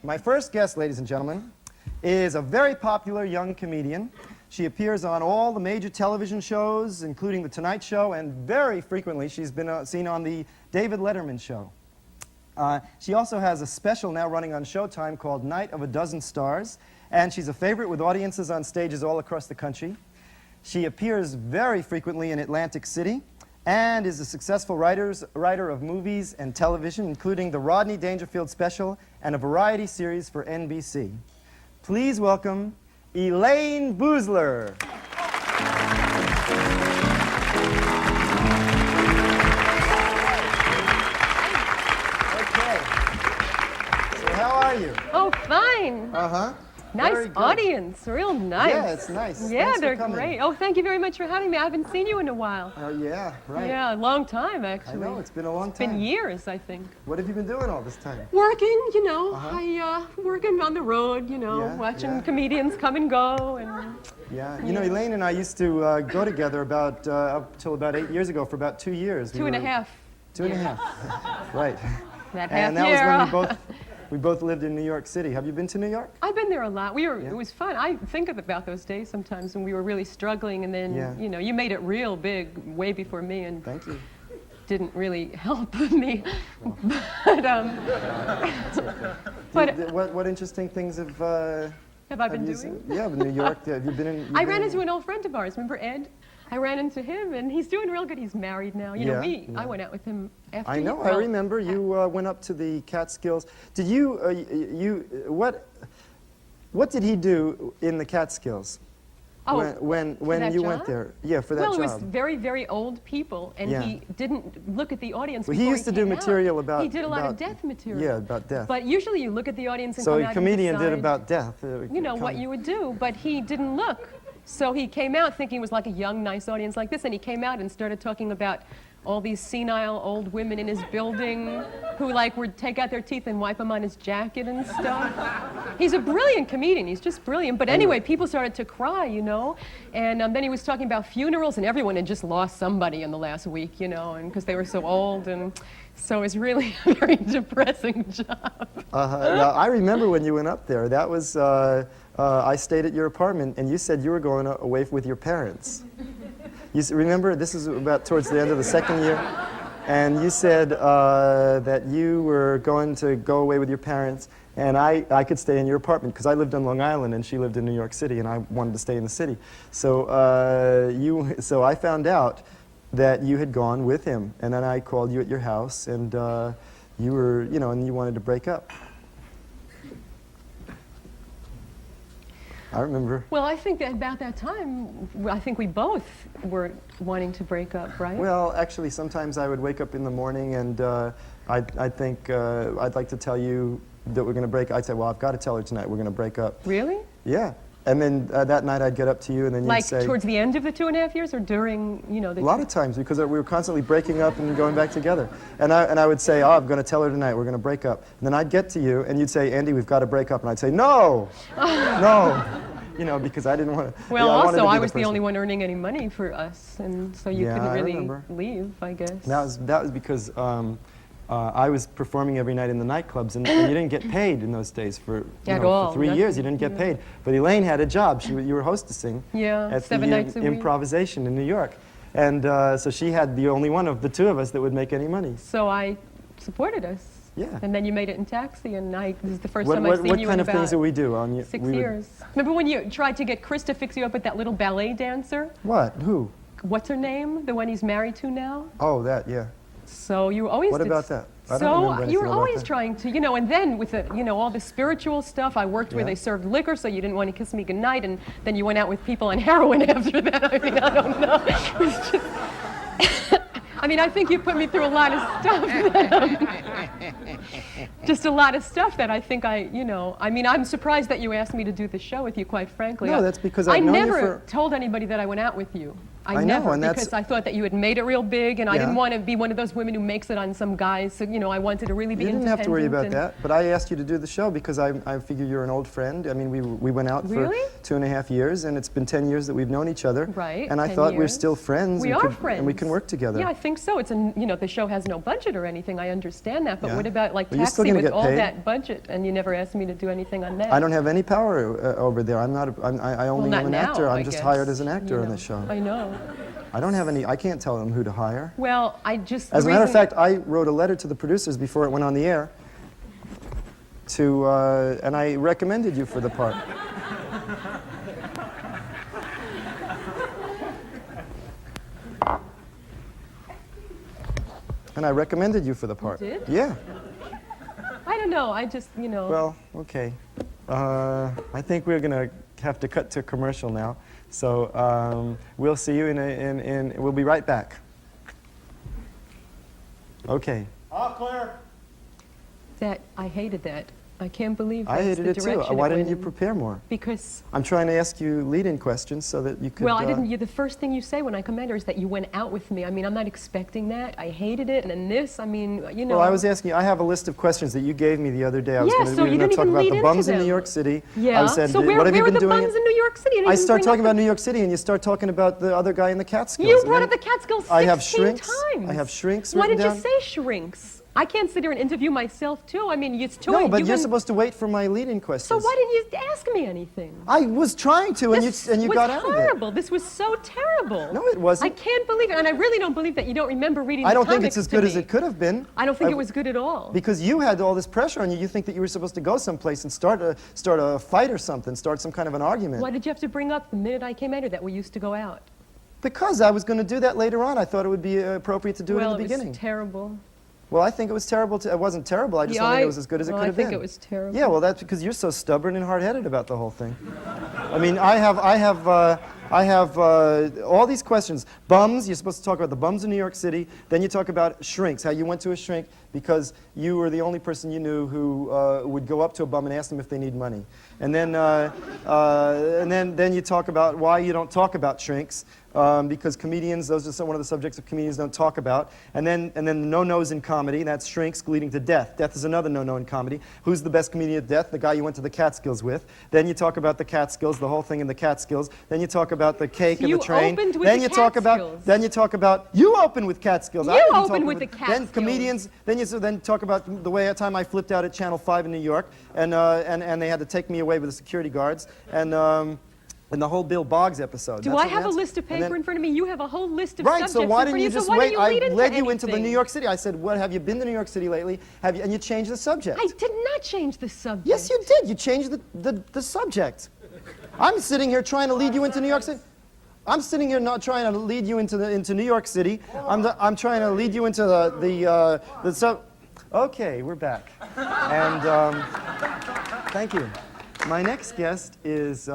My first guest, ladies and gentlemen, is a very popular young comedian. She appears on all the major television shows, including The Tonight Show, and very frequently she's been seen on The David Letterman Show. She also has a special now running on Showtime called Night of a Dozen Stars, and she's a favorite with audiences on stages all across the country. She appears very frequently in Atlantic City and is a successful writer of movies and television, including the Rodney Dangerfield special and a variety series for NBC. Please welcome Elayne Boosler. Okay. So how are you? Oh, fine. Uh-huh. Nice audience, real nice. Yeah, it's nice. Yeah, Thanks they're for coming. great. Oh, thank you very much for having me. I haven't seen you in a while. Oh, yeah, right. Yeah, a long time, actually. I know, it's been a long It's time. been years, I think. What have you been doing all this time? Working, you know. Working on the road, you know, Yeah, watching yeah. comedians come and go. And Yeah, you know, Elayne and I used to go together about, up till about 8 years ago for about 2 years. Two and a half. 2.5. Right. That half And that year. was when we both lived in New York City. Have you been to New York? I've been there a lot. Yeah. It was fun. I think about those days sometimes when we were really struggling, and then, Yeah. you know, you made it real big way before me, and Thank you. didn't really help me. But, What interesting things have have I been you doing? seen? Yeah, in New York. Have you been in? I ran into an old friend of ours. Remember Ed? I ran into him, and he's doing real good. He's married now. You know, Yeah, yeah. I went out with him after. I know. you- I well, remember you went up to the Catskills. Did you? What did he do in the Catskills? Oh, when that you job? went there? Yeah, for that well, job. it was very, very old people, and Yeah. he didn't look at the audience. Well, he before used to do came out. material about. He did a lot of about- death material. Yeah, about death. But usually you look at the audience and So come a out comedian and did decide, about death. you know, what you would do, but he didn't look. So he came out thinking it was like a young, nice audience like this, and he came out and started talking about all these senile old women in his building who would take out their teeth and wipe them on his jacket and stuff. He's a brilliant comedian. He's just brilliant. But anyway, people started to cry, you know, and then he was talking about funerals, and everyone had just lost somebody in the last week, you know, and because they were so old, and so it's really a very depressing job. Now, I remember when you went up there. That was I stayed at your apartment, and you said you were going away with your parents. Remember, this is about towards the end of the second year, and you said that you were going to go away with your parents, and I could stay in your apartment because I lived on Long Island and she lived in New York City, and I wanted to stay in the city. So so I found out that you had gone with him, and then I called you at your house, and you were, you know, and you wanted to break up. I remember. Well, I think that about that time, I think we both were wanting to break up, right? Well, actually, sometimes I would wake up in the morning and I'd think, I'd like to tell you that we're going to break up. I'd say, well, I've got to tell her tonight we're going to break up. Really? Yeah. And then that night I'd get up to you and then you'd say... Like towards the end of the 2.5 years or during, you know, the... A lot of times, because we were constantly breaking up and going back together. And I would say, oh, I'm going to tell her tonight we're going to break up. And then I'd get to you and you'd say, Andy, we've got to break up. And I'd say, no, no. You know, because I didn't want to... Well, I also, I was person. the only one earning any money for us, and so you couldn't really leave, I guess. That was because I was performing every night in the nightclubs, and you didn't get paid in those days for, for 3 years. You didn't get paid. But Elayne had a job. You were hostessing at 7 nights a week. Improvisation in New York. And so she had the only one of the two of us that would make any money. So I supported us. Yeah. And then you made it in Taxi, and this is the first time I've seen you in What kind of things did we do? 6 years. Remember when you tried to get Chris to fix you up with that little ballet dancer? What? Who? What's her name? The one he's married to now? Oh, that, yeah. So you always What did about that? I don't So remember anything you were about always that. trying to, you know, and then with the, you know, all the spiritual stuff, I worked where Yeah. they served liquor, so you didn't want to kiss me goodnight, and then you went out with people on heroin after that. I mean, I don't know. It was just, I mean, I think you put me through a lot of stuff. Just a lot of stuff that I think you know, I mean, I'm surprised that you asked me to do the show with you, quite frankly. No, that's because I I've known you never for... told anybody that I went out with you. I know, never, and that's- because I thought that you had made it real big, and I Yeah. didn't want to be one of those women who makes it on some guys. So, you know, I wanted to really be You didn't have to worry about independent that, but I asked you to do the show because I figure you're an old friend. I mean, we went out Really? for 2.5 years, and it's been 10 years that we've known each other. Right, And I 10 thought we're years. still friends. We are friends. And we can work together. Yeah, I think so. It's you know, the show has no budget or anything. I understand that. But Yeah. what about like Well, you're still Taxi gonna with get all paid. that budget, and you never asked me to do anything on that? I don't have any power over there. I'm not. I only Well, am not an now, actor. I'm I just guess, hired as an actor you on know. this show. I know. I don't have any. I can't tell them who to hire. Well, I just. As a the matter of reason- fact, I wrote a letter to the producers before it went on the air. And I recommended you for the part. And I recommended you for the part. did? Yeah. I don't know. I just, you know. Well, okay. I think we're gonna have to cut to commercial now. So we'll see you we'll be right back. Okay. All clear. that I hated that. I can't believe I that's hated the it too. direction Why it didn't went you in. prepare more? Because. I'm trying to ask you lead-in questions so that you could. Well, I didn't. The first thing you say when I come in is that you went out with me. I mean, I'm not expecting that. I hated it, and then this. I mean, you know. Well, I was asking you. I have a list of questions that you gave me the other day. I was Yeah, gonna, so we were you going to didn't talk even about lead the into bums in them. New York City. Yeah. I said, so where what have you were been the doing? bums in New York City? You didn't I even start bring talking up about New York City, and you start talking about the other guy in the Catskills. You and brought then up the Catskills 16 I have shrinks. times. I have shrinks Why written did you down. say shrinks? I can't sit here and interview myself too. I mean, it's too. No, but you've you're been- supposed to wait for my lead-in questions. So why didn't you ask me anything? I was trying to, and you was got out of it. horrible. This was so terrible. No, it wasn't. I can't believe it, and I really don't believe that you don't remember reading I the don't think comics it's as to good as me. it could have been. I don't think it was good at all. Because you had all this pressure on you. You think that you were supposed to go someplace and start a fight or something, start some kind of an argument. Why did you have to bring up the minute I came out here that we used to go out? Because I was going to do that later on. I thought it would be appropriate to do well, it in the beginning. It was terrible. Well, I think it was terrible. It wasn't terrible. I just don't think it was as good as it well, could have I think been. it was terrible. Yeah, well, that's because you're so stubborn and hard-headed about the whole thing. I mean, I have all these questions. Bums. You're supposed to talk about the bums in New York City. Then you talk about shrinks. How you went to a shrink because you were the only person you knew who would go up to a bum and ask them if they need money. And then you talk about why you don't talk about shrinks. Because comedians, those are one of the subjects that comedians don't talk about. And then the no-nos in comedy, that's shrinks leading to death. Death is another no-no in comedy. Who's the best comedian at death? The guy you went to the Catskills with. Then you talk about the Catskills, the whole thing in the Catskills. Then you talk about the cake and the train. You opened with then the you talk about. Catskills. Then you talk about. You open with Catskills. I You didn't opened talk with the Then Catskills. comedians. Then talk about the way time I flipped out at Channel 5 in New York, and they had to take me away with the security guards, and the whole Bill Boggs episode. Do That's I what have a that's- list of and then- paper in front of me? You have a whole list of Right, subjects so why in didn't front you of you. just So why wait? don't you lead I into led you into the anything? New York City. I said, "What have you been to New York City lately? Have you?" And you changed the subject. I did not change the subject. Yes, you did. You changed the subject. I'm sitting here trying to lead you into New York City. I'm sitting here not trying to lead you into New York City. I'm trying to lead you into the sub. Okay, we're back, and thank you. My next guest is.